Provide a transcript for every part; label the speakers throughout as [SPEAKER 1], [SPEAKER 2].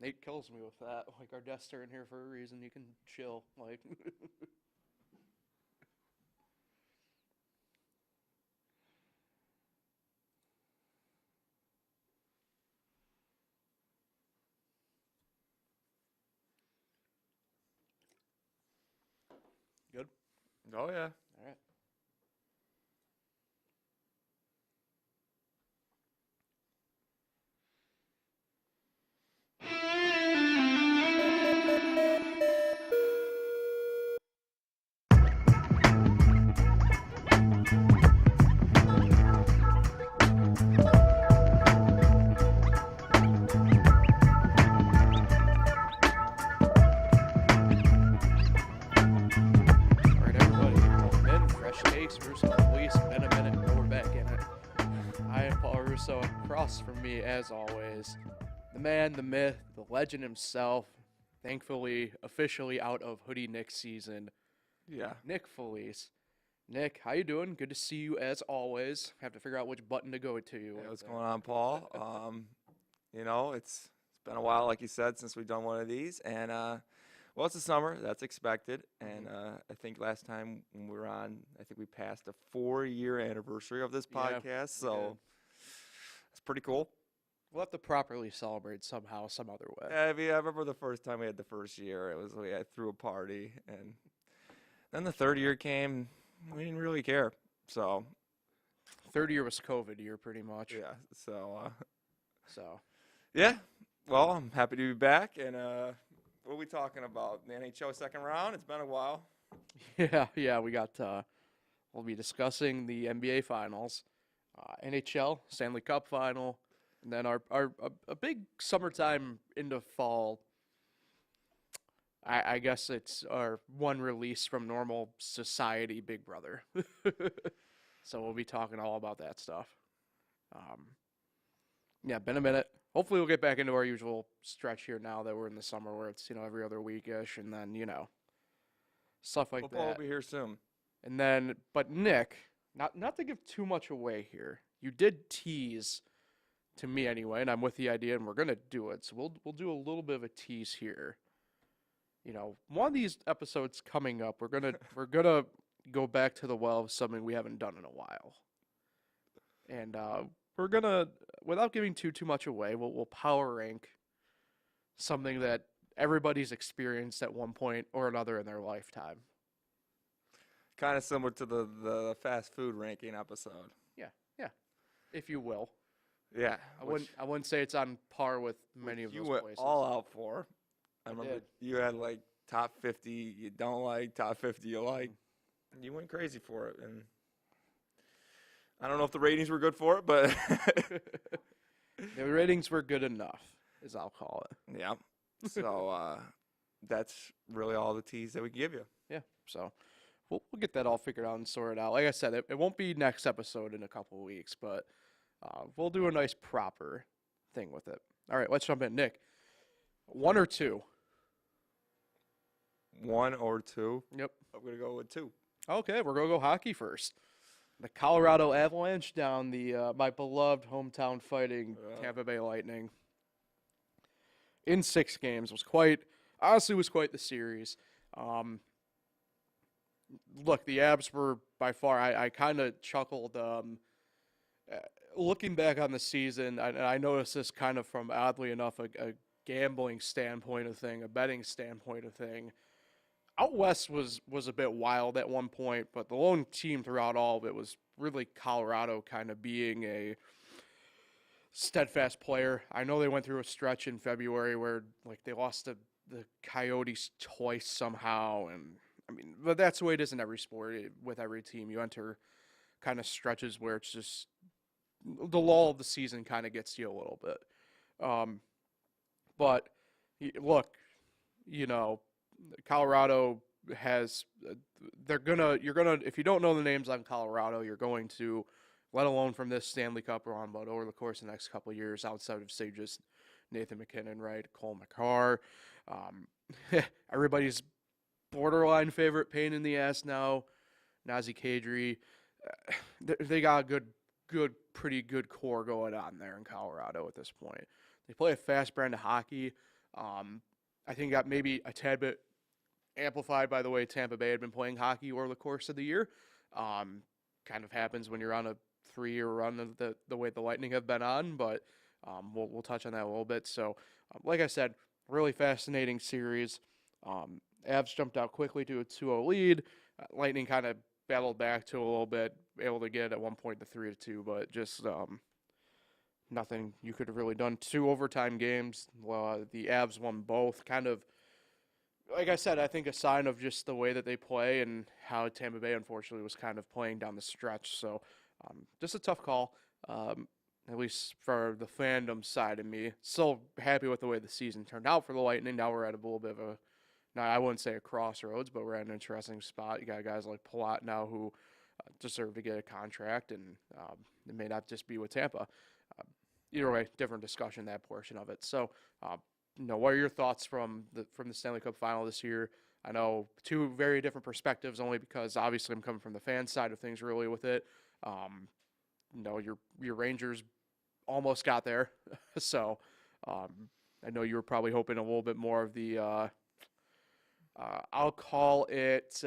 [SPEAKER 1] Nate kills me with that. Like, our guests are in here for a reason. You can chill. Like, good.
[SPEAKER 2] Oh, yeah.
[SPEAKER 1] All right. All right, everybody. Welcome in. Fresh takes. Russo Felice. Been a minute, but we're back in it. I am Paul Russo. Across from me, as always, the man, the myth, the legend himself. Thankfully, officially out of Hoodie Nick season,
[SPEAKER 2] Yeah.
[SPEAKER 1] Nick Felice. Nick, how you doing? Good to see you as always. Have to figure out which button to go to.
[SPEAKER 2] Hey, what's going on, Paul? It's been a while, like you said, since we've done one of these. And, well, it's the summer. That's expected. And I think last time when we were on, I think we passed a 4-year anniversary of this
[SPEAKER 1] Yeah,
[SPEAKER 2] podcast.
[SPEAKER 1] we did.
[SPEAKER 2] So it's pretty cool.
[SPEAKER 1] We'll have to properly celebrate somehow, some other way.
[SPEAKER 2] I remember the first time we had the first year. We threw a party. And then the third year came. We didn't really care. So,
[SPEAKER 1] Third year was COVID year, pretty much.
[SPEAKER 2] yeah.
[SPEAKER 1] So
[SPEAKER 2] Yeah. Well, I'm happy to be back. And what are we talking about? The NHL second round? It's been a while.
[SPEAKER 1] yeah, we got. We'll be discussing the NBA finals, NHL Stanley Cup final, and then a big summertime into fall. I guess it's our one release from normal society, Big Brother. So we'll be talking all about that stuff. Yeah, been a minute. Hopefully we'll get back into our usual stretch here now that we're in the summer where it's, every other week-ish and then, stuff like
[SPEAKER 2] Football
[SPEAKER 1] that.
[SPEAKER 2] will be here soon.
[SPEAKER 1] And then, but Nick, not to give too much away here, you did tease to me anyway, and I'm with the idea, and we're gonna do it. So we'll do a little bit of a tease here. One of these episodes coming up, we're gonna go back to the well of something we haven't done in a while, and we're gonna, without giving too much away, we'll power rank something that everybody's experienced at one point or another in their lifetime.
[SPEAKER 2] Kind of similar to the fast food ranking episode.
[SPEAKER 1] Yeah, if you will.
[SPEAKER 2] Yeah.
[SPEAKER 1] I wouldn't say it's on par with many of
[SPEAKER 2] you
[SPEAKER 1] those
[SPEAKER 2] went
[SPEAKER 1] places.
[SPEAKER 2] all out for. I remember
[SPEAKER 1] did.
[SPEAKER 2] you had like top 50 you don't like, top 50 you like. You went crazy for it. And I don't know if the ratings were good for it, but
[SPEAKER 1] The ratings were good enough, as I'll call it.
[SPEAKER 2] yeah. So that's really all the tease that we can give you.
[SPEAKER 1] Yeah, so we'll get that all figured out and sorted out. Like I said, it won't be next episode in a couple of weeks, but we'll do a nice proper thing with it. All right, let's jump in. Nick, 1 or 2?
[SPEAKER 2] 1 or 2?
[SPEAKER 1] Yep.
[SPEAKER 2] I'm going to go with 2.
[SPEAKER 1] Okay, we're going to go hockey first. The Colorado Avalanche down the my beloved hometown Fighting Tampa Bay Lightning. In 6 games was quite the series. Look, the Avs were by far. I kind of chuckled looking back on the season. I noticed this kind of from, oddly enough, a gambling standpoint of thing, a betting standpoint of thing. Out west was a bit wild at one point, but the lone team throughout all of it was really Colorado kind of being a steadfast player. I know they went through a stretch in February where they lost to the Coyotes twice somehow, and but that's the way it is in every sport. With every team, you enter kind of stretches where it's just the lull of the season kind of gets you a little bit. But look, Colorado has you're gonna if you don't know the names on Colorado, you're going to, let alone from this Stanley Cup run, but over the course of the next couple of years, outside of say just Nathan McKinnon, right, Cole McCarr, everybody's borderline favorite pain in the ass now, Nazi Kadri. They got a pretty good core going on there in Colorado at this point. They play a fast brand of hockey. I think got maybe a tad bit amplified by the way Tampa Bay had been playing hockey over the course of the year. Kind of happens when you're on a 3-year run of the way the Lightning have been on, but we'll touch on that a little bit. So, like I said, really fascinating series. Avs jumped out quickly to a 2-0 lead. Lightning kind of battled back to a little bit, able to get at one point the 3-2, but just nothing you could have really done. 2 overtime games. The Avs won both. Kind of, like I said, I think a sign of just the way that they play and how Tampa Bay, unfortunately, was kind of playing down the stretch. So just a tough call, at least for the fandom side of me. Still happy with the way the season turned out for the Lightning. Now we're at a little bit of a, now I wouldn't say a crossroads, but we're at an interesting spot. You got guys like Palat now who deserve to get a contract, and it may not just be with Tampa. Either way, different discussion, that portion of it. So, what are your thoughts from the Stanley Cup final this year? I know 2 very different perspectives, only because obviously I'm coming from the fan side of things really with it. Your Rangers almost got there, so I know you were probably hoping a little bit more of the I'll call it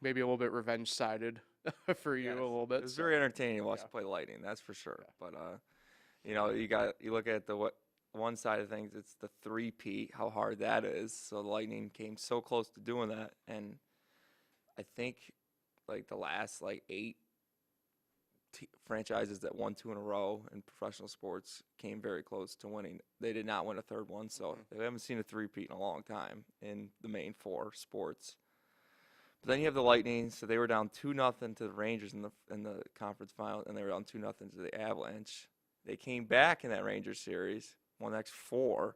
[SPEAKER 1] maybe a little bit revenge-sided for you a little bit.
[SPEAKER 2] It was very entertaining to watch them play Lightning, that's for sure. Yeah. But you look at the one side of things, it's the three-peat, how hard that is. So the Lightning came so close to doing that, and I think like the last 8 franchises that won 2 in a row in professional sports came very close to winning. They did not win a third one, so they haven't seen a three-peat in a long time in the main 4 sports. But then you have the Lightning, so they were down 2-0 to the Rangers in the conference final, and they were down 2-0 to the Avalanche. They came back in that Rangers series, won the next 4,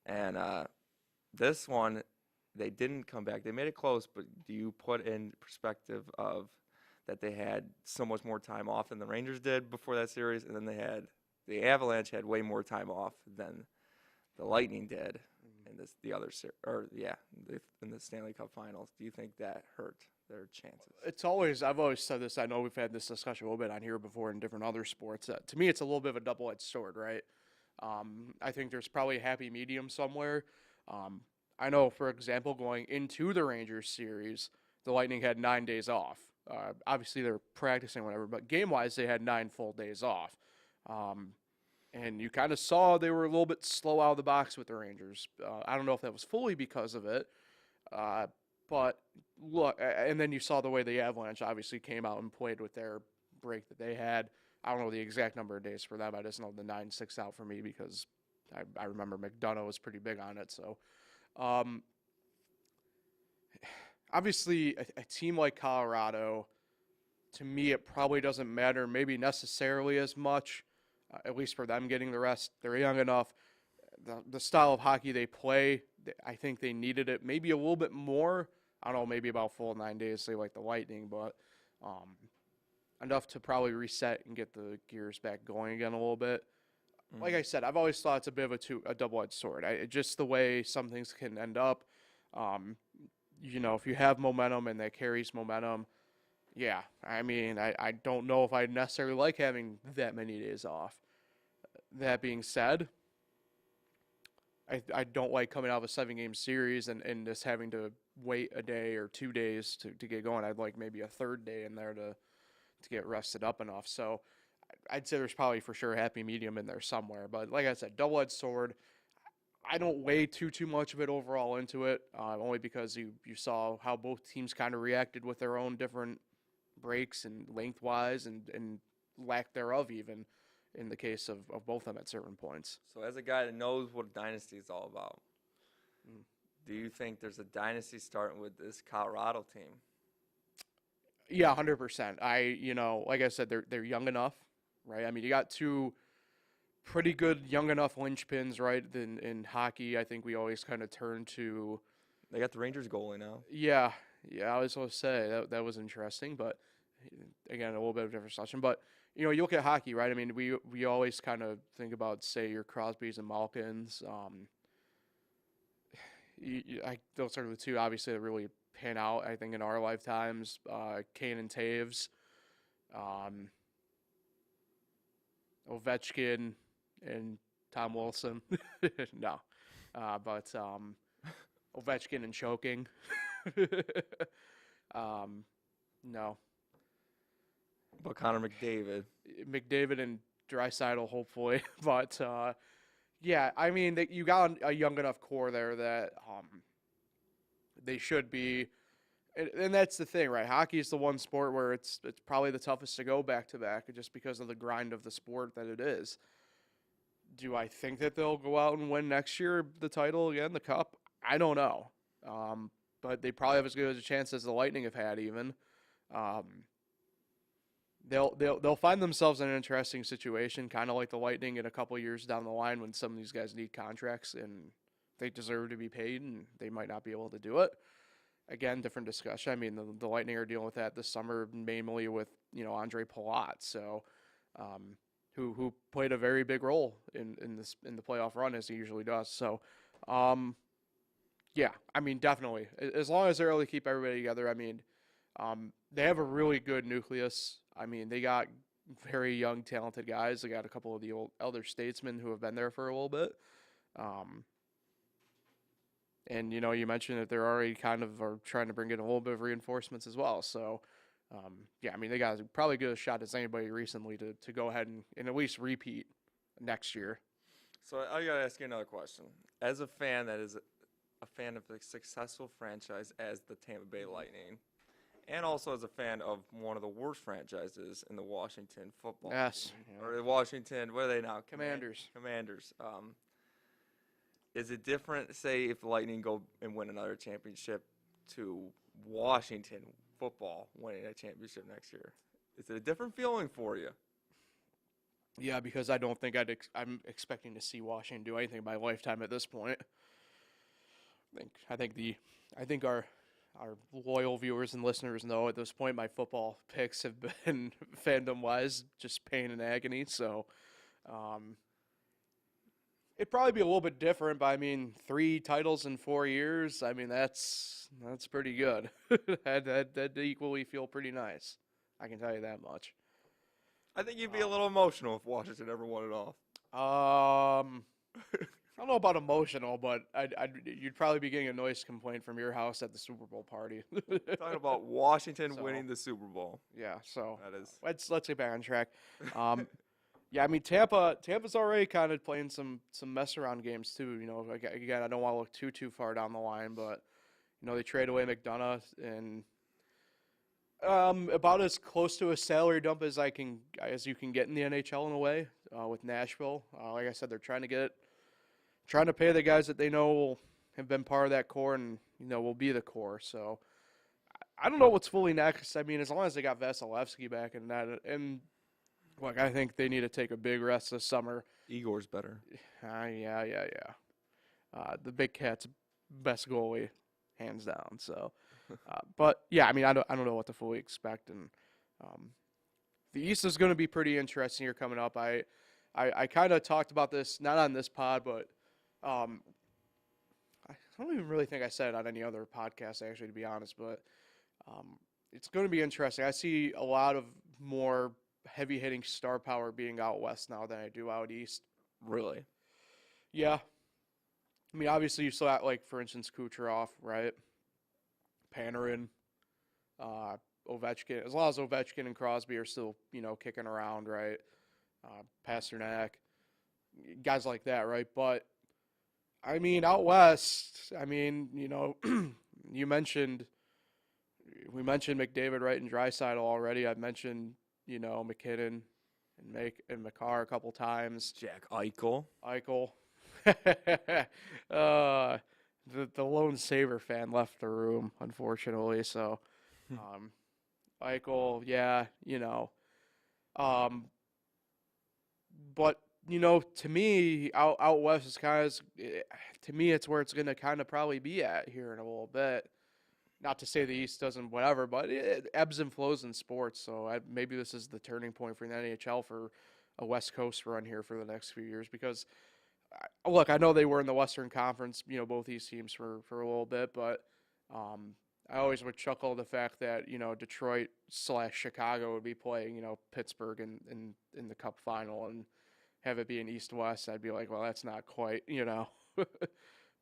[SPEAKER 2] and this one they didn't come back. They made it close, but do you put in perspective of that they had so much more time off than the Rangers did before that series, and then the Avalanche had way more time off than the Lightning did in in the Stanley Cup Finals. Do you think that hurt their chances?
[SPEAKER 1] I've always said this. I know we've had this discussion a little bit on here before in different other sports. To me, it's a little bit of a double-edged sword, right? I think there's probably a happy medium somewhere. I know, for example, going into the Rangers series, the Lightning had 9 days off. Obviously, they're practicing, whatever, but game-wise, they had 9 full days off. And you kind of saw they were a little bit slow out of the box with the Rangers. I don't know if that was fully because of it, but look, and then you saw the way the Avalanche obviously came out and played with their break that they had. I don't know the exact number of days for them. I just know the 9 sticks out for me because I remember McDonough was pretty big on it. So, obviously, a team like Colorado, to me, it probably doesn't matter maybe necessarily as much, at least for them getting the rest. They're young enough. The style of hockey they play, I think they needed it maybe a little bit more. I don't know, maybe about full 9 days, say like the Lightning, but enough to probably reset and get the gears back going again a little bit. Like I said, I've always thought it's a bit of a double-edged sword. Just the way some things can end up. If you have momentum and that carries momentum, yeah. I mean, I don't know if I necessarily like having that many days off. That being said, I don't like coming out of a 7-game series and just having to wait a day or 2 days to get going. I'd like maybe a third day in there to get rested up enough. So I'd say there's probably for sure a happy medium in there somewhere. But like I said, double-edged sword. I don't weigh too much of it overall into it, only because you saw how both teams kind of reacted with their own different breaks and lengthwise and lack thereof even in the case of both of them at certain points.
[SPEAKER 2] So as a guy that knows what dynasty is all about, do you think there's a dynasty starting with this Colorado team?
[SPEAKER 1] Yeah, 100%. Like I said, they're young enough, right? I mean, you got 2 pretty good young enough linchpins, right? In hockey, I think we always kind of turn to.
[SPEAKER 2] They got the Rangers goalie now.
[SPEAKER 1] Yeah. I was going to say that was interesting, but again, a little bit of a different discussion. But you look at hockey, right? I mean, we always kind of think about, say, your Crosbys and Malkins. Those are the 2 obviously that really pan out, I think, in our lifetimes. Kane and Taves, Ovechkin, and Tom Wilson. No. but Ovechkin and choking. No.
[SPEAKER 2] But Connor McDavid.
[SPEAKER 1] McDavid and Draisaitl, hopefully. But, yeah, I mean, you got a young enough core there that they should be. And that's the thing, right? Hockey is the one sport where it's probably the toughest to go back-to-back just because of the grind of the sport that it is. Do I think that they'll go out and win next year the title again, the Cup? I don't know. But they probably have as good a chance as the Lightning have had even. They'll find themselves in an interesting situation, kind of like the Lightning in a couple years down the line when some of these guys need contracts and they deserve to be paid and they might not be able to do it. Again, different discussion. I mean, the Lightning are dealing with that this summer, mainly with Andre Palat, so who played a very big role in the playoff run as he usually does. So, yeah, I mean, definitely as long as they really keep everybody together. I mean, they have a really good nucleus. I mean, they got very young, talented guys. They got a couple of the elder statesmen who have been there for a little bit. And, you mentioned that they're already kind of are trying to bring in a little bit of reinforcements as well. So, yeah, I mean, they got probably good a shot as anybody recently to go ahead and at least repeat next year.
[SPEAKER 2] So I got to ask you another question. As a fan that is a fan of a successful franchise as the Tampa Bay Lightning, and also as a fan of one of the worst franchises in the Washington football team, or the Washington, what are they now?
[SPEAKER 1] Commanders.
[SPEAKER 2] Commanders. Is it different, say, if the Lightning go and win another championship to Washington football winning a championship next year? Is it a different feeling for you?
[SPEAKER 1] Yeah, because I don't think I'm expecting to see Washington do anything in my lifetime at this point. I think our loyal viewers and listeners know at this point my football picks have been fandom-wise just pain and agony. So, it'd probably be a little bit different, but I mean, 3 titles in 4 years. I mean, that's pretty good. That'd equally feel pretty nice. I can tell you that much.
[SPEAKER 2] I think you'd be a little emotional if Washington ever won it all.
[SPEAKER 1] I don't know about emotional, but you'd probably be getting a noise complaint from your house at the Super Bowl party.
[SPEAKER 2] Talking about Washington winning the Super Bowl.
[SPEAKER 1] Yeah, so
[SPEAKER 2] that is.
[SPEAKER 1] Let's get back on track. Yeah, I mean Tampa's already kind of playing some mess around games too. Again, I don't want to look too far down the line, but they trade away McDonough and about as close to a salary dump as you can get in the NHL in a way with Nashville. Like I said, they're trying to pay the guys that they know have been part of that core and will be the core. So I don't know what's fully next. I mean, as long as they got Vasilevsky back and that, and look, I think they need to take a big rest this summer.
[SPEAKER 2] Igor's better.
[SPEAKER 1] Yeah. The Big Cat's best goalie, hands down. So, but yeah, I mean, I don't know what to fully expect, and the East is going to be pretty interesting here coming up. I kind of talked about this not on this pod, but I don't even really think I said it on any other podcast actually, to be honest. But it's going to be interesting. I see a lot of more heavy-hitting star power being out west now than I do out east.
[SPEAKER 2] Really?
[SPEAKER 1] Yeah. I mean, obviously you saw, for instance, Kucherov, right? Panarin, Ovechkin. As long as Ovechkin and Crosby are still, kicking around, right? Pasternak, guys like that, right? But, I mean, out west, I mean, we mentioned McDavid, right, and Draisaitl already. I've mentioned McKinnon and Makar a couple times.
[SPEAKER 2] Jack Eichel.
[SPEAKER 1] The lone Sabre fan left the room, unfortunately. So, Eichel, yeah, but to me, out west is kind of, to me, it's where it's going to kind of probably be at here in a little bit. Not to say the East doesn't whatever, but it ebbs and flows in sports. So maybe this is the turning point for the NHL for a West Coast run here for the next few years. Because, look, I know they were in the Western Conference, both these teams for a little bit. But I always would chuckle at the fact that, Detroit/Chicago would be playing, Pittsburgh in the Cup final and have it be an East-West. I'd be like, well, that's not quite,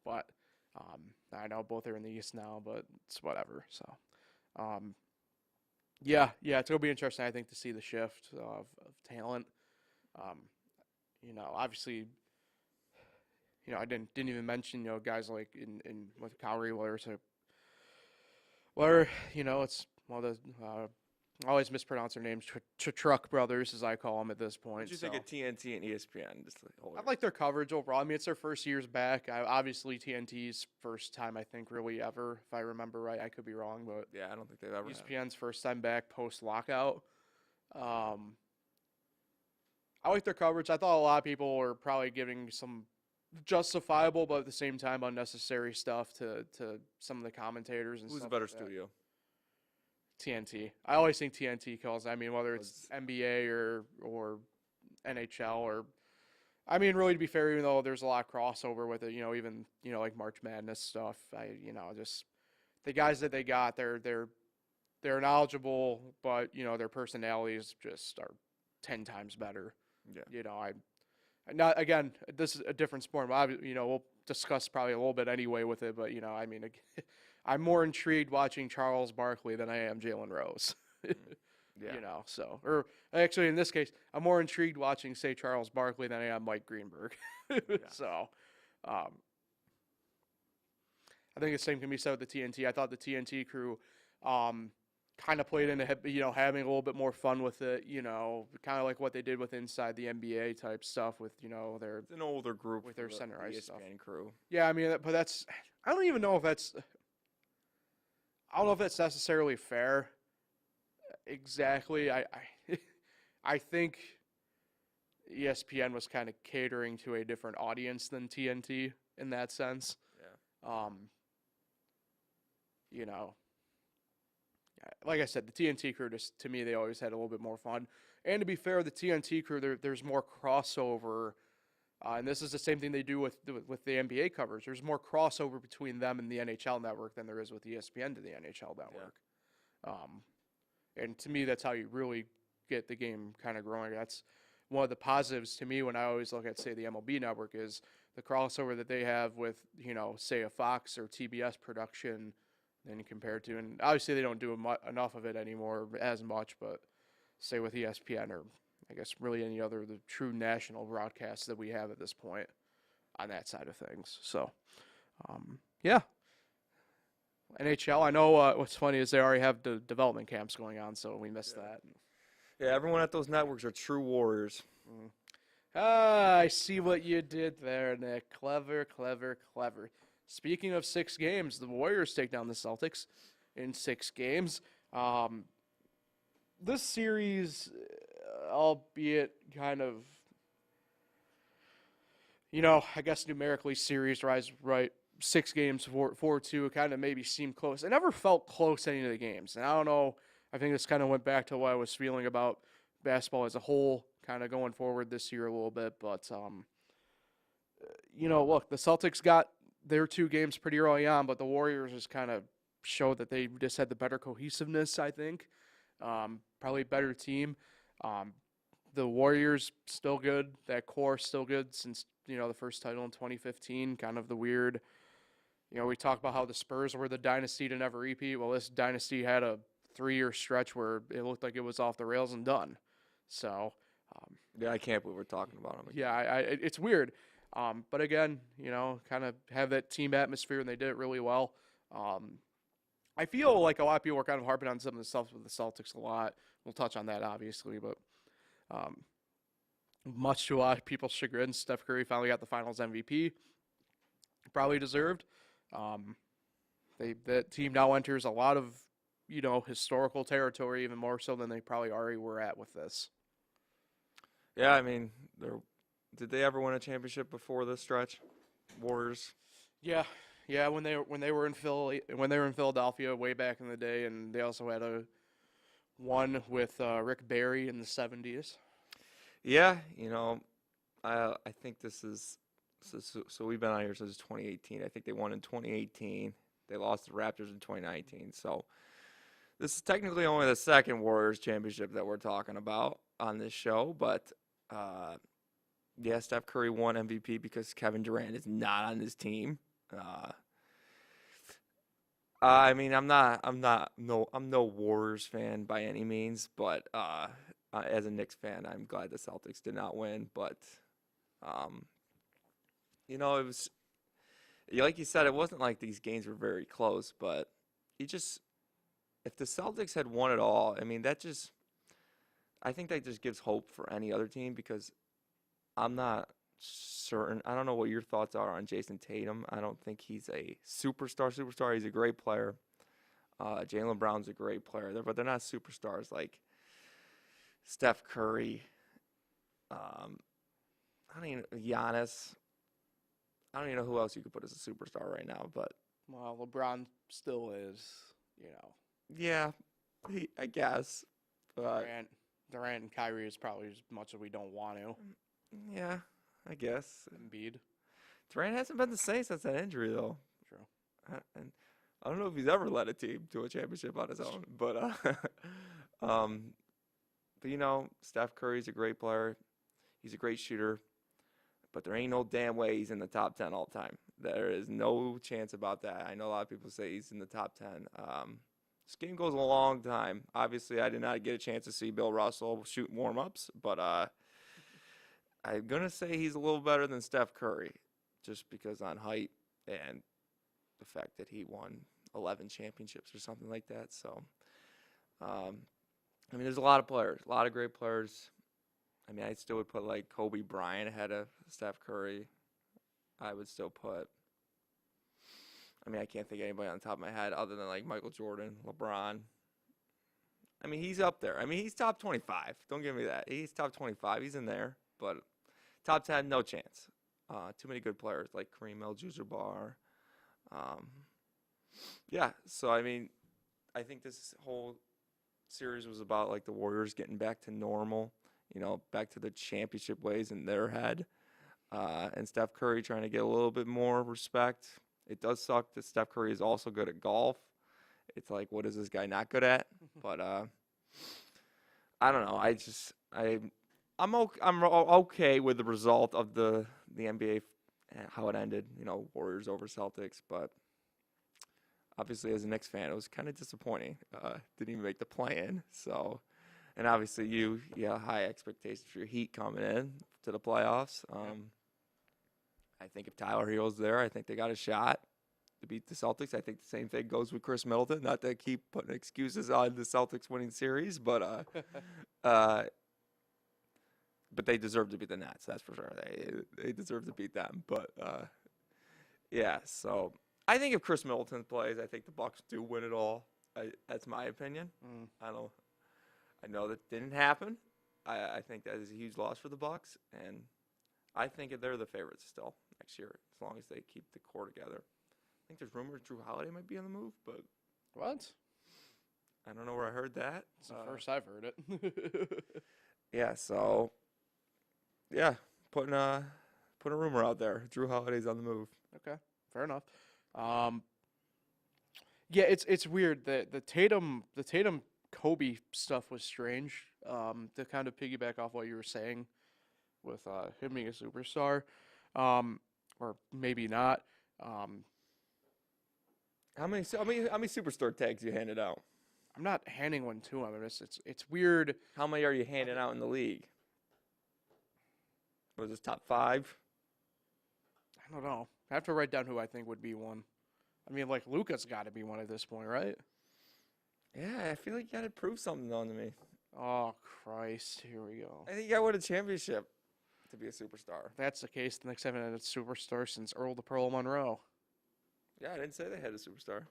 [SPEAKER 1] but I know both are in the East now, but it's whatever. So, yeah, it's gonna be interesting, I think, to see the shift of talent. Um, obviously, I didn't even mention, guys like in with Calgary, it's one of the I always mispronounce their names, Truck Brothers, as I call them at this point.
[SPEAKER 2] What do you think of TNT and ESPN?
[SPEAKER 1] I like their coverage overall. I mean, it's their first years back. Obviously, TNT's first time, I think, really ever, if I remember right. I could be wrong, but
[SPEAKER 2] yeah, I don't think they've ever.
[SPEAKER 1] ESPN's first time back post lockout. I like their coverage. I thought a lot of people were probably giving some justifiable, but at the same time unnecessary stuff to some of the commentators and
[SPEAKER 2] Who's
[SPEAKER 1] stuff
[SPEAKER 2] a better
[SPEAKER 1] like that.
[SPEAKER 2] studio?
[SPEAKER 1] TNT. I always think TNT kills. I mean, whether it's NBA or NHL or, I mean, really, to be fair, even though there's a lot of crossover with it, even like March Madness stuff. Just the guys that they got, they're knowledgeable, but their personalities just are 10 times better.
[SPEAKER 2] Yeah.
[SPEAKER 1] Not again. This is a different sport. But we'll discuss probably a little bit anyway with it. But I mean, I'm more intrigued watching Charles Barkley than I am Jalen Rose.
[SPEAKER 2] Yeah.
[SPEAKER 1] Or actually in this case, I'm more intrigued watching, say, Charles Barkley than I am Mike Greenberg. So, I think the same can be said with the TNT. I thought the TNT crew, kind of played into, having a little bit more fun with it, kind of like what they did with Inside the NBA type stuff with, their
[SPEAKER 2] It's an older group
[SPEAKER 1] with their
[SPEAKER 2] for
[SPEAKER 1] center
[SPEAKER 2] the
[SPEAKER 1] ice
[SPEAKER 2] ESPN
[SPEAKER 1] stuff.
[SPEAKER 2] crew.
[SPEAKER 1] Yeah, I mean, but I don't even know if that's necessarily fair. Exactly. I think ESPN was kind of catering to a different audience than TNT in that sense.
[SPEAKER 2] Yeah.
[SPEAKER 1] Like I said, the TNT crew, just to me, they always had a little bit more fun. And to be fair, the TNT crew, there's more crossover, and this is the same thing they do with the NBA coverage. There's more crossover between them and the NHL network than there is with ESPN to the NHL network. Yeah. And to me, that's how you really get the game kind of growing. That's one of the positives to me when I always look at, say, the MLB network is the crossover that they have with, say, a Fox or TBS production than compared to, and obviously they don't do enough of it anymore as much, but say with ESPN or I guess really any other the true national broadcasts that we have at this point on that side of things. So, yeah. NHL, I know what's funny is they already have the development camps going on, so we missed that.
[SPEAKER 2] Yeah, everyone at those networks are true warriors.
[SPEAKER 1] I see what you did there, Nick. Clever. Speaking of 6 games, the Warriors take down the Celtics in 6 games. This series, albeit kind of, I guess numerically series rise right 6 games 4-2, it kind of maybe seemed close. It never felt close any of the games, and I don't know. I think this kind of went back to what I was feeling about basketball as a whole, kind of going forward this year a little bit. But look, the Celtics got their 2 games pretty early on, but the Warriors just kind of showed that they just had the better cohesiveness, I think. Probably a better team. The Warriors still good. That core still good since, the first title in 2015. Kind of the weird, we talk about how the Spurs were the dynasty to never repeat. Well, this dynasty had a 3-year stretch where it looked like it was off the rails and done. So,
[SPEAKER 2] yeah, I can't believe we're talking about them.
[SPEAKER 1] Yeah, it's weird. But again, kind of have that team atmosphere, and they did it really well. I feel like a lot of people are kind of harping on some of the stuff with the Celtics a lot. We'll touch on that, obviously, but much to a lot of people's chagrin, Steph Curry finally got the Finals MVP. Probably deserved. That team now enters a lot of, historical territory, even more so than they probably already were at with this.
[SPEAKER 2] Yeah, I mean, did they ever win a championship before this stretch? Warriors.
[SPEAKER 1] Yeah, when they were in Philadelphia way back in the day, and they also had one with Rick Barry in the 70s.
[SPEAKER 2] Yeah, I think this is so we've been on here since 2018. I think they won in 2018. They lost to the Raptors in 2019. So this is technically only the second Warriors championship that we're talking about on this show, but yeah, Steph Curry won MVP because Kevin Durant is not on his team. I mean, I'm no Warriors fan by any means, but as a Knicks fan, I'm glad the Celtics did not win. But um, it was like you said, it wasn't like these games were very close, but if the Celtics had won it all, I mean, I think that just gives hope for any other team because I'm not certain. I don't know what your thoughts are on Jason Tatum. I don't think he's a superstar. He's a great player. Jaylen Brown's a great player, but they're not superstars like Steph Curry. I don't even Giannis. I don't even know who else you could put as a superstar right now, but
[SPEAKER 1] Well, LeBron still is, you know.
[SPEAKER 2] yeah, I guess. But
[SPEAKER 1] Durant and Kyrie is probably as much as we don't want to.
[SPEAKER 2] yeah, I guess.
[SPEAKER 1] Embiid.
[SPEAKER 2] Durant hasn't been the same since that injury, though.
[SPEAKER 1] True.
[SPEAKER 2] And I don't know if he's ever led a team to a championship on his own, but Steph Curry's a great player. He's a great shooter, but there ain't no damn way he's in the top 10 all time. There is no chance about that. I know a lot of people say he's in the top 10. This game goes a long time. Obviously, I did not get a chance to see Bill Russell shoot warm-ups, but I'm going to say he's a little better than Steph Curry just because on height and the fact that he won 11 championships or something like that. So, there's a lot of players, a lot of great players. I mean, I still would put like Kobe Bryant ahead of Steph Curry. I would still put, I can't think of anybody on the top of my head other than like Michael Jordan, LeBron. I mean, he's up there. I mean, he's top 25. Don't give me that. He's top 25. He's in there. But top 10, no chance. Too many good players like Kareem Abdul-Jabbar. So, I think this whole series was about like the Warriors getting back to normal, back to the championship ways in their head. And Steph Curry trying to get a little bit more respect. It does suck that Steph Curry is also good at golf. It's like, what is this guy not good at? But I don't know. I'm okay with the result of the NBA, how it ended. Warriors over Celtics. But obviously, as a Knicks fan, it was kind of disappointing. Didn't even make the play-in. So, and obviously, you high expectations for your Heat coming in to the playoffs. I think if Tyler Hero's there, I think they got a shot to beat the Celtics. I think the same thing goes with Chris Middleton. Not to keep putting excuses on the Celtics winning series, but they deserve to beat the Nets. That's for sure. They deserve to beat them. But so I think if Chris Middleton plays, I think the Bucks do win it all. That's my opinion. I know that didn't happen. I think that is a huge loss for the Bucks, and I think they're the favorites still next year, as long as they keep the core together. I think there's rumors Drew Holiday might be on the move, but
[SPEAKER 1] What?
[SPEAKER 2] I don't know where I heard that.
[SPEAKER 1] It's the first I've heard it.
[SPEAKER 2] Putting a rumor out there. Drew Holiday's on the move.
[SPEAKER 1] Okay, fair enough. It's weird that the Tatum Kobe stuff was strange. To kind of piggyback off what you were saying with him being a superstar, or maybe not.
[SPEAKER 2] How many superstar tags you handed out?
[SPEAKER 1] I'm not handing one to him. It's weird.
[SPEAKER 2] How many are you handing out in the league? Was this top 5?
[SPEAKER 1] I don't know. I have to write down who I think would be one. Like Luka's got to be one at this point, right?
[SPEAKER 2] Yeah, I feel like you got to prove something on to me.
[SPEAKER 1] Oh Christ! Here we go.
[SPEAKER 2] I think you got to win a championship to be a superstar.
[SPEAKER 1] If that's the case, the Knicks haven't had a superstar since Earl the Pearl Monroe.
[SPEAKER 2] Yeah, I didn't say they had a superstar.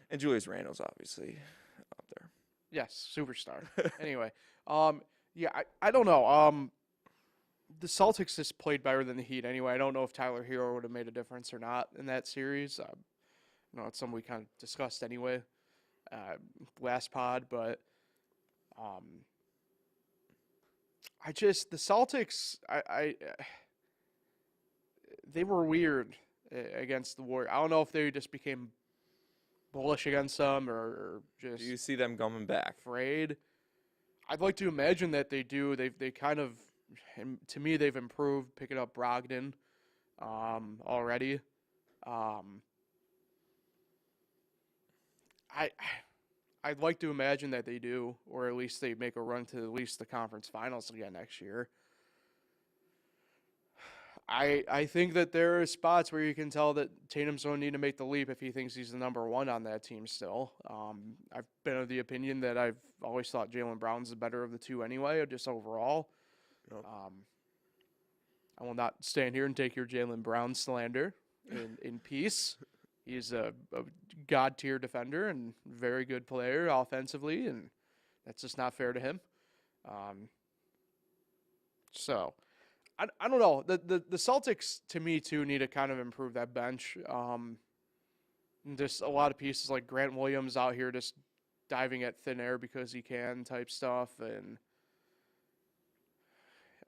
[SPEAKER 2] And Julius Randle's obviously up there.
[SPEAKER 1] Yes, superstar. Anyway, I don't know. The Celtics just played better than the Heat anyway. I don't know if Tyler Hero would have made a difference or not in that series. It's something we kind of discussed anyway, last pod, but the Celtics, they were weird against the Warriors. I don't know if they just became bullish against them or just.
[SPEAKER 2] Do you see them coming back?
[SPEAKER 1] Afraid. I'd like to imagine that they do. They kind of, to me, they've improved, picking up Brogdon already. I I'd like to imagine that they do, or at least they make a run to at least the conference finals again next year. I think that there are spots where you can tell that Tatum's going to need to make the leap if he thinks he's the number one on that team still. I've been of the opinion that I've always thought Jaylen Brown's the better of the two anyway, just overall.
[SPEAKER 2] Yep.
[SPEAKER 1] I will not stand here and take your Jaylen Brown slander in peace. He's a god-tier defender and very good player offensively, and that's just not fair to him. So, I don't know. The Celtics, to me, too, need to kind of improve that bench. Just a lot of pieces like Grant Williams out here just diving at thin air because he can type stuff. And,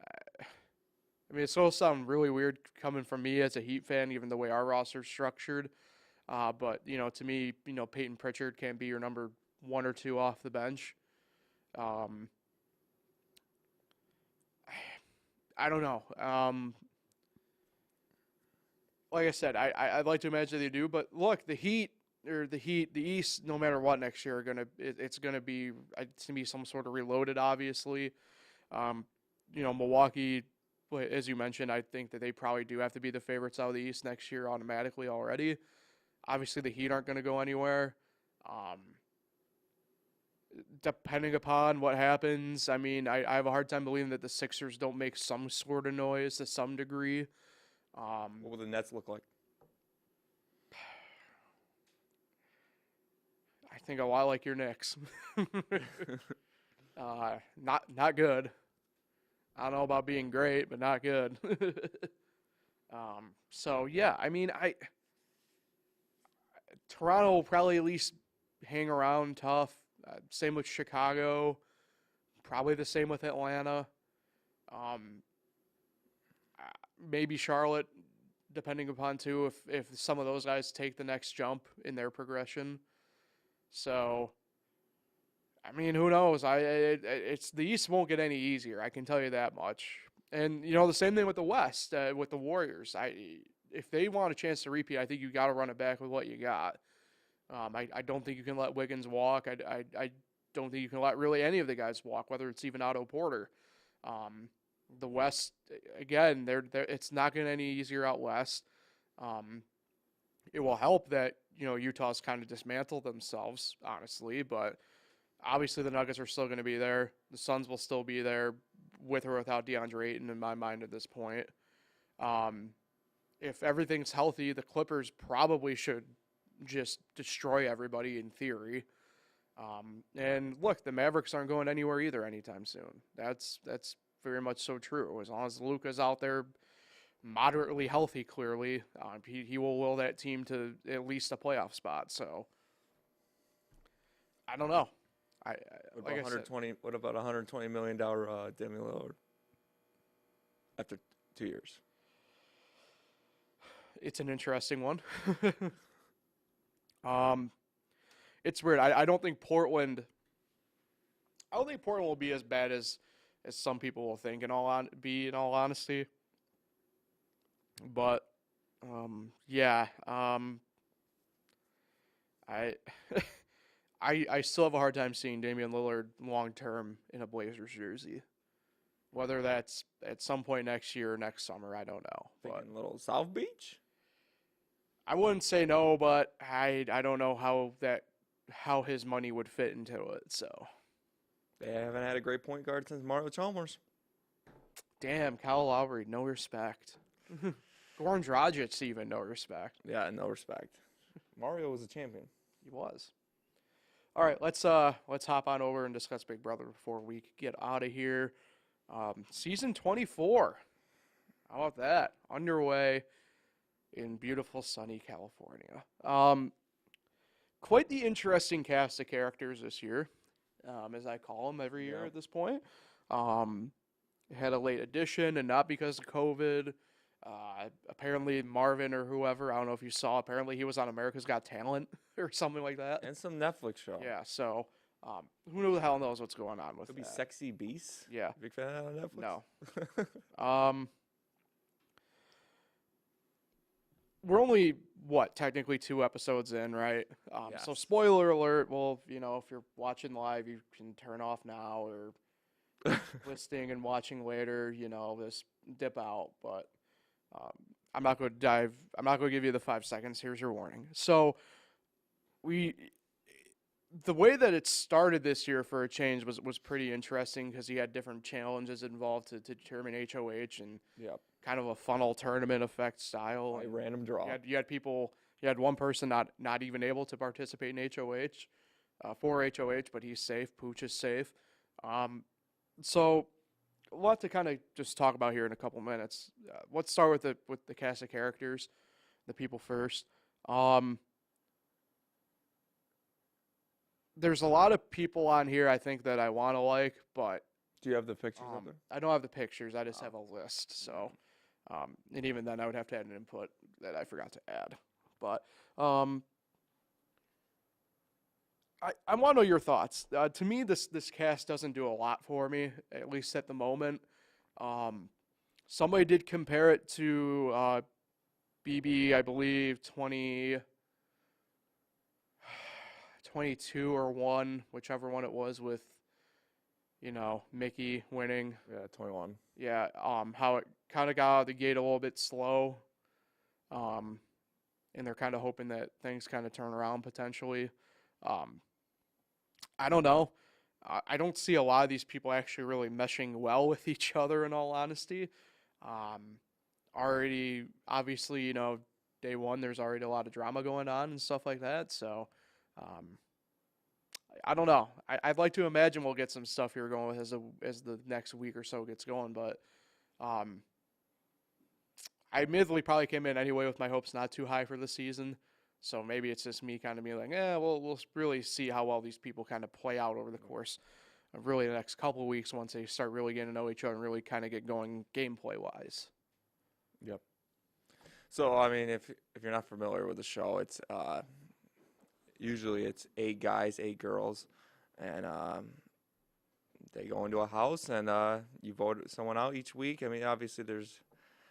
[SPEAKER 1] I mean, it's going to sound really weird coming from me as a Heat fan, even the way our roster's structured. But, to me, Peyton Pritchard can't be your number one or two off the bench. I don't know. Like I said, I'd like to imagine they do, but look, the East, no matter what next year, it's gonna be some sort of reloaded, obviously. Milwaukee, as you mentioned, I think that they probably do have to be the favorites out of the East next year automatically already. Obviously, the Heat aren't going to go anywhere. Depending upon what happens, I mean, I have a hard time believing that the Sixers don't make some sort of noise to some degree.
[SPEAKER 2] What will the Nets look like?
[SPEAKER 1] I think a lot like your Knicks. Not good. I don't know about being great, but not good. So yeah, I mean, Toronto will probably at least hang around tough. Same with Chicago. Probably the same with Atlanta. Maybe Charlotte, depending upon too if some of those guys take the next jump in their progression. So, I mean, who knows? It's the East won't get any easier. I can tell you that much. And the same thing with the West, with the Warriors. If they want a chance to repeat, I think you got to run it back with what you got. I don't think you can let Wiggins walk. I don't think you can let really any of the guys walk, whether it's even Otto Porter. The West, again, it's not getting any easier out West. It will help that Utah's kind of dismantled themselves, honestly, but obviously the Nuggets are still going to be there. The Suns will still be there, with or without DeAndre Ayton, in my mind at this point. If everything's healthy, the Clippers probably should just destroy everybody in theory. And look, the Mavericks aren't going anywhere either anytime soon. That's very much so true. As long as Luka's out there moderately healthy, clearly, he will will that team to at least a playoff spot. So I don't know.
[SPEAKER 2] What about $120 million Damian Lillard after 2 years?
[SPEAKER 1] It's an interesting one. It's weird. I don't think Portland will be as bad as some people will think. In all honesty, but yeah. I still have a hard time seeing Damian Lillard long term in a Blazers jersey. Whether that's at some point next year or next summer, I don't know.
[SPEAKER 2] Thinking a little South Beach?
[SPEAKER 1] I wouldn't say no, but I don't know how his money would fit into it. So
[SPEAKER 2] they haven't had a great point guard since Mario Chalmers.
[SPEAKER 1] Damn, Kyle Lowry, no respect. Goran Dragic, even no respect.
[SPEAKER 2] Yeah, no respect. Mario was a champion.
[SPEAKER 1] He was. All right, let's hop on over and discuss Big Brother before we get out of here. Season 24. How about that? Underway in beautiful sunny California. Quite the interesting cast of characters this year, as I call them every year at this point. Had a late addition, and not because of COVID. Apparently Marvin or whoever, I don't know if you saw, apparently he was on America's Got Talent or something like that.
[SPEAKER 2] And some Netflix show.
[SPEAKER 1] Yeah, so who the hell knows what's going on with
[SPEAKER 2] Could
[SPEAKER 1] that.
[SPEAKER 2] be Sexy Beasts?
[SPEAKER 1] Yeah.
[SPEAKER 2] Big fan of Netflix?
[SPEAKER 1] No. We're only, technically 2 episodes in, right? So
[SPEAKER 2] Yes.
[SPEAKER 1] spoiler alert. Well, if you're watching live, you can turn off now, or listening and watching later, just dip out. But um, I'm not going to dive. I'm not going to give you the 5 seconds. Here's your warning. So we the way that it started this year for a change was pretty interesting because you had different challenges involved to determine HOH and
[SPEAKER 2] Yep.
[SPEAKER 1] kind of a funnel tournament effect style.
[SPEAKER 2] By
[SPEAKER 1] And
[SPEAKER 2] random draw.
[SPEAKER 1] you had people. You had one person not even able to participate in HOH, for HOH, but he's safe. Pooch is safe. So a lot to kind of just talk about here in a couple minutes. Let's start with the cast of characters, the people first. There's a lot of people on here I think that I want to like, but
[SPEAKER 2] Do you have the pictures up there?
[SPEAKER 1] I don't have the pictures. I just have a list. So, and even then, I would have to add an input that I forgot to add. But I want to know your thoughts. To me, this cast doesn't do a lot for me, at least at the moment. Somebody did compare it to BB, I believe, 22 or 1, whichever one it was, with Mickey winning.
[SPEAKER 2] Yeah, 21.
[SPEAKER 1] Yeah, how it kind of got out of the gate a little bit slow. And they're kind of hoping that things kind of turn around potentially. I don't know. I don't see a lot of these people actually really meshing well with each other, in all honesty. Already, obviously, day one, there's already a lot of drama going on and stuff like that. So, I don't know. I'd like to imagine we'll get some stuff here going as the next week or so gets going, but I admittedly probably came in anyway with my hopes not too high for the season. So maybe it's just me kind of being like, we'll really see how well these people kind of play out over the course of really the next couple of weeks once they start really getting to know each other and really kind of get going gameplay wise.
[SPEAKER 2] Yep. So I mean, if you're not familiar with the show, it's usually it's 8 guys, 8 girls, and they go into a house and you vote someone out each week. I mean, obviously there's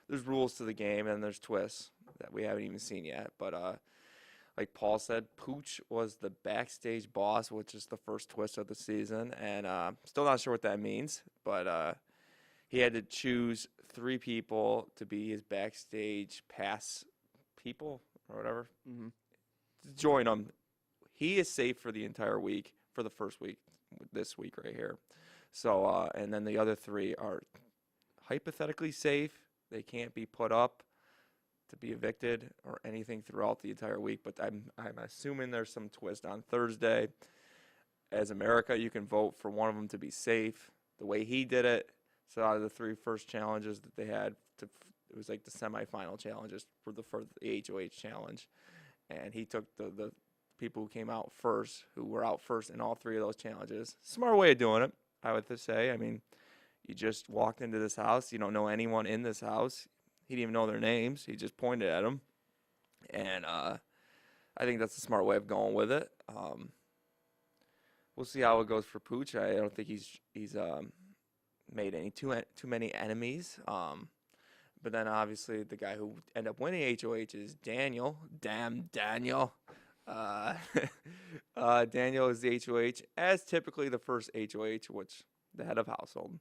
[SPEAKER 2] rules to the game and there's twists that we haven't even seen yet. But like Paul said, Pooch was the backstage boss, which is the first twist of the season, and still not sure what that means. But he had to choose 3 people to be his backstage pass people or whatever
[SPEAKER 1] Mm-hmm.
[SPEAKER 2] to join him. He is safe for the entire week, for the first week, this week right here. So, and then the other 3 are hypothetically safe. They can't be put up to be evicted or anything throughout the entire week. But I'm assuming there's some twist on Thursday. As America, you can vote for one of them to be safe. The way he did it, so out of the 3 first challenges that they had, it was like the semifinal challenges for the HOH challenge. And he took the people who came out first, who were out first in all 3 of those challenges. Smart way of doing it, I would say. I mean, you just walked into this house. You don't know anyone in this house. He didn't even know their names. He just pointed at them. And I think that's a smart way of going with it. We'll see how it goes for Pooch. I don't think he's made too many enemies. But then obviously the guy who ended up winning HOH is Daniel. Damn Daniel. Daniel is the HOH, as typically the first HOH, which the head of household.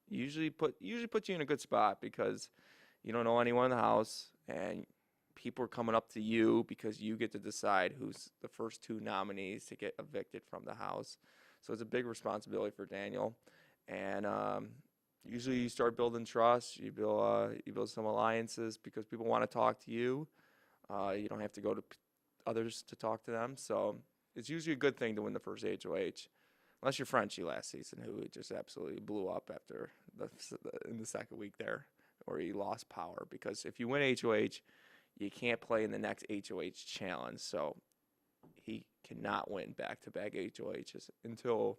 [SPEAKER 2] Usually puts you in a good spot because you don't know anyone in the house and people are coming up to you because you get to decide who's the first 2 nominees to get evicted from the house. So it's a big responsibility for Daniel. And usually you start building trust. You build some alliances because people want to talk to you. You don't have to go to others to talk to them. So it's usually a good thing to win the first HOH. Unless you're Frenchie last season, who just absolutely blew up after in the second week there, or he lost power. Because if you win HOH, you can't play in the next HOH challenge. So he cannot win back-to-back HOHs until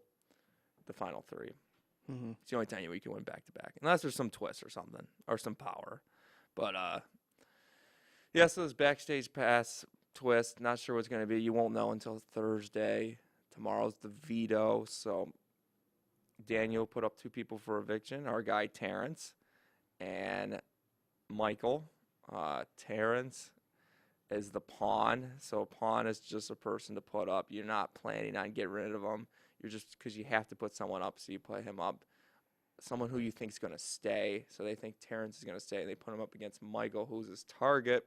[SPEAKER 2] the final 3.
[SPEAKER 1] Mm-hmm.
[SPEAKER 2] It's the only time you can win back-to-back, unless there's some twist or something, or some power. But yeah, so this backstage pass twist, not sure what's going to be. You won't know until Thursday. Tomorrow's the veto, so Daniel put up 2 people for eviction. Our guy Terrence and Michael. Terrence is the pawn. So a pawn is just a person to put up. You're not planning on getting rid of them. You're just because you have to put someone up, so you play him up. Someone who you think is going to stay. So they think Terrence is going to stay. And they put him up against Michael, who's his target.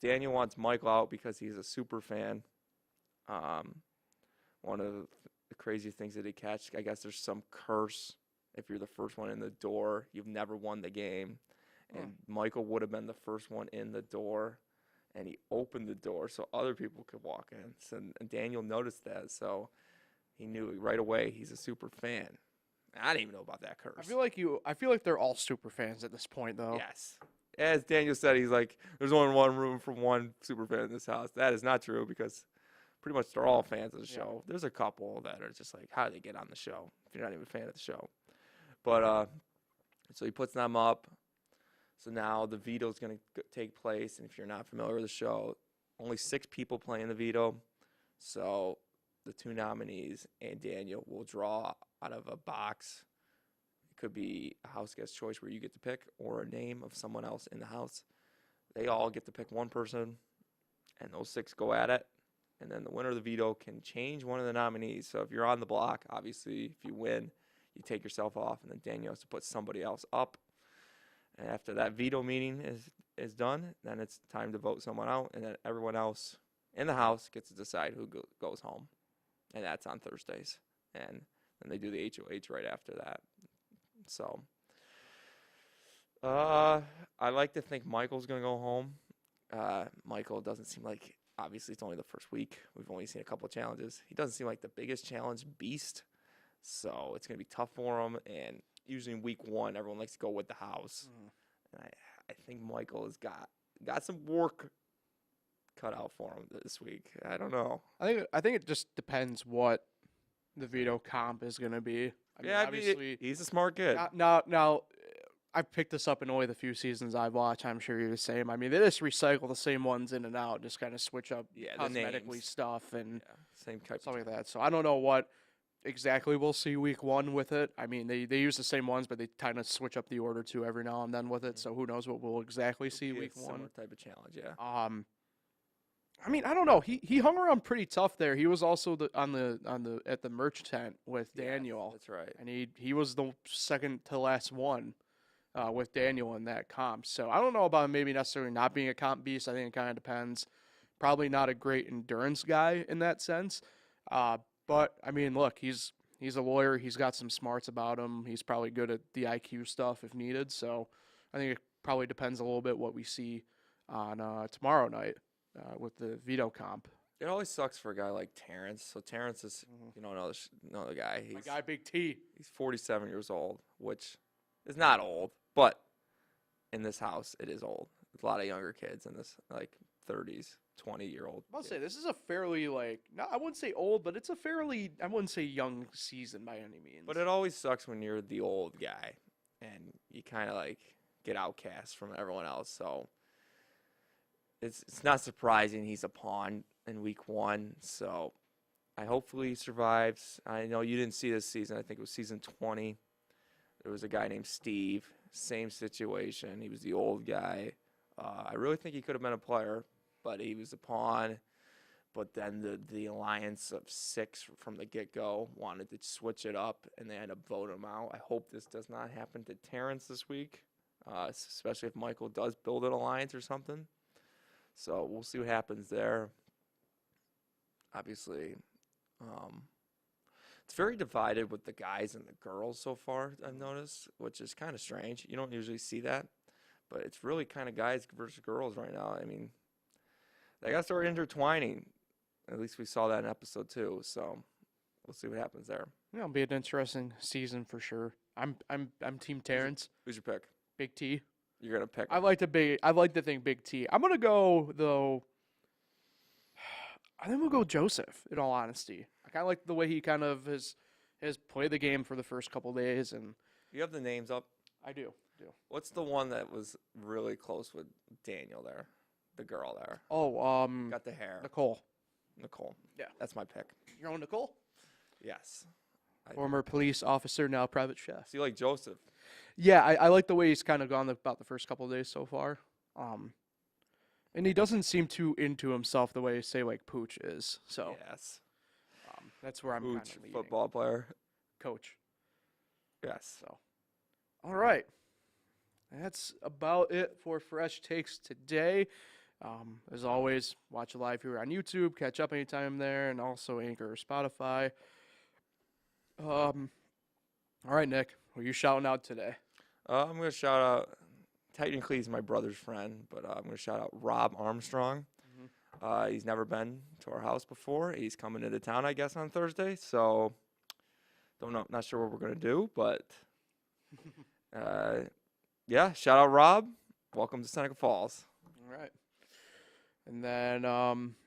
[SPEAKER 2] Daniel wants Michael out because he's a super fan. One of the crazy things that he catch, I guess there's some curse. If you're the first one in the door, you've never won the game. And Michael would have been the first one in the door, and he opened the door so other people could walk in. So, and Daniel noticed that, so he knew right away he's a super fan. I didn't even know about that curse.
[SPEAKER 1] I feel like they're all super fans at this point, though.
[SPEAKER 2] Yes. As Daniel said, he's like, there's only one room for one super fan in this house. That is not true because pretty much they're all fans of the show. There's a couple that are just like, how do they get on the show if you're not even a fan of the show? But so he puts them up. So now the veto is going to take place. And if you're not familiar with the show, only 6 people play in the veto. So the 2 nominees and Daniel will draw out of a box. It could be a house guest choice where you get to pick or a name of someone else in the house. They all get to pick one person, and those 6 go at it. And then the winner of the veto can change one of the nominees. So if you're on the block, obviously, if you win, you take yourself off, and then Daniel has to put somebody else up. And after that veto meeting is done, then it's time to vote someone out, and then everyone else in the house gets to decide who goes home. And that's on Thursdays. And then they do the HOH right after that. So I like to think Michael's going to go home. Michael doesn't seem like, obviously it's only the first week. We've only seen a couple of challenges. He doesn't seem like the biggest challenge beast. So it's going to be tough for him. And usually in week 1, everyone likes to go with the house. And I think Michael has got some work cut out for him this week. I don't know.
[SPEAKER 1] I think it just depends what the veto comp is going to be. I mean, obviously,
[SPEAKER 2] he's a smart kid.
[SPEAKER 1] Now, I've picked this up in only the few seasons I've watched. I'm sure you're the same. I mean, they just recycle the same ones in and out, just kind of switch up cosmetically stuff and
[SPEAKER 2] same type
[SPEAKER 1] stuff like that. So I don't know what exactly we'll see week 1 with it. I mean, they use the same ones, but they kind of switch up the order too every now and then with it. So who knows what we'll exactly see week 1.
[SPEAKER 2] Similar type of challenge, yeah.
[SPEAKER 1] I mean, I don't know. He hung around pretty tough there. He was also at the merch tent with Daniel.
[SPEAKER 2] That's right.
[SPEAKER 1] And he was the second to last one with Daniel in that comp. So I don't know about him maybe necessarily not being a comp beast. I think it kind of depends. Probably not a great endurance guy in that sense. But I mean, look, he's a lawyer. He's got some smarts about him. He's probably good at the IQ stuff if needed. So I think it probably depends a little bit what we see on tomorrow night. With the veto comp.
[SPEAKER 2] It always sucks for a guy like Terrence. So Terrence is, another guy.
[SPEAKER 1] My guy, Big T.
[SPEAKER 2] He's 47 years old, which is not old, but in this house, it is old. There's a lot of younger kids in this, like 30s, 20-year-old.
[SPEAKER 1] I'll say this is a fairly, I wouldn't say old, but it's a fairly, I wouldn't say young season by any means.
[SPEAKER 2] But it always sucks when you're the old guy and you kind of get outcast from everyone else. So it's not surprising he's a pawn in week 1. So I hopefully he survives. I know you didn't see this season. I think it was season 20. There was a guy named Steve. Same situation. He was the old guy. I really think he could have been a player, but he was a pawn. But then the alliance of 6 from the get-go wanted to switch it up, and they had to vote him out. I hope this does not happen to Terrence this week, especially if Michael does build an alliance or something. So we'll see what happens there. Obviously, it's very divided with the guys and the girls so far, I've noticed, which is kind of strange. You don't usually see that, but it's really kind of guys versus girls right now. I mean, they got to start intertwining. At least we saw that in episode 2, so we'll see what happens there.
[SPEAKER 1] Yeah, it'll be an interesting season for sure. I'm Team Terrence.
[SPEAKER 2] Who's your pick?
[SPEAKER 1] Big T.
[SPEAKER 2] You're gonna pick.
[SPEAKER 1] I like to think Big T. I'm gonna go though. I think we'll go Joseph. In all honesty, I kind of like the way he kind of has played the game for the first couple days, and
[SPEAKER 2] you have the names up.
[SPEAKER 1] I do.
[SPEAKER 2] What's the one that was really close with Daniel there? The girl there.
[SPEAKER 1] Oh,
[SPEAKER 2] got the hair.
[SPEAKER 1] Nicole.
[SPEAKER 2] Yeah, that's my pick.
[SPEAKER 1] Your own Nicole.
[SPEAKER 2] Yes.
[SPEAKER 1] Former police officer, now private chef.
[SPEAKER 2] So you like Joseph?
[SPEAKER 1] Yeah, I like the way he's kind of gone about the first couple of days so far. And he doesn't seem too into himself the way, say, like Pooch is. So
[SPEAKER 2] Yes.
[SPEAKER 1] that's where I'm kind
[SPEAKER 2] Pooch,
[SPEAKER 1] of leaning.
[SPEAKER 2] football player.
[SPEAKER 1] Coach.
[SPEAKER 2] Yes.
[SPEAKER 1] So, all right. That's about it for Fresh Takes today. As always, watch live here on YouTube. Catch up anytime there, and also Anchor or Spotify. All right, Nick. Who are you shouting out today?
[SPEAKER 2] I'm going to shout out, technically he's my brother's friend, but I'm going to shout out Rob Armstrong. He's never been to our house before. He's coming into town, I guess, on Thursday. So, not sure what we're going to do, but yeah, shout out Rob. Welcome to Seneca Falls.
[SPEAKER 1] All right. And then,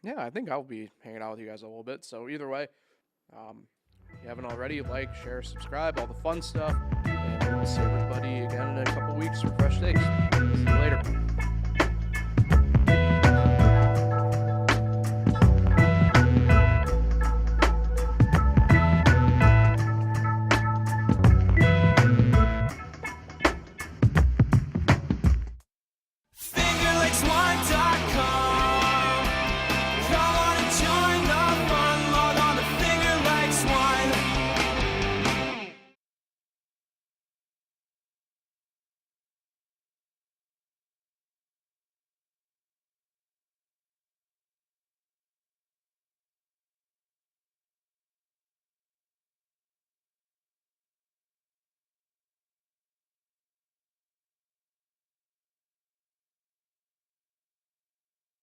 [SPEAKER 1] yeah, I think I'll be hanging out with you guys a little bit. So either way, if you haven't already, like, share, subscribe, all the fun stuff. And we'll see everybody again in a couple weeks for Fresh Takes. See you later.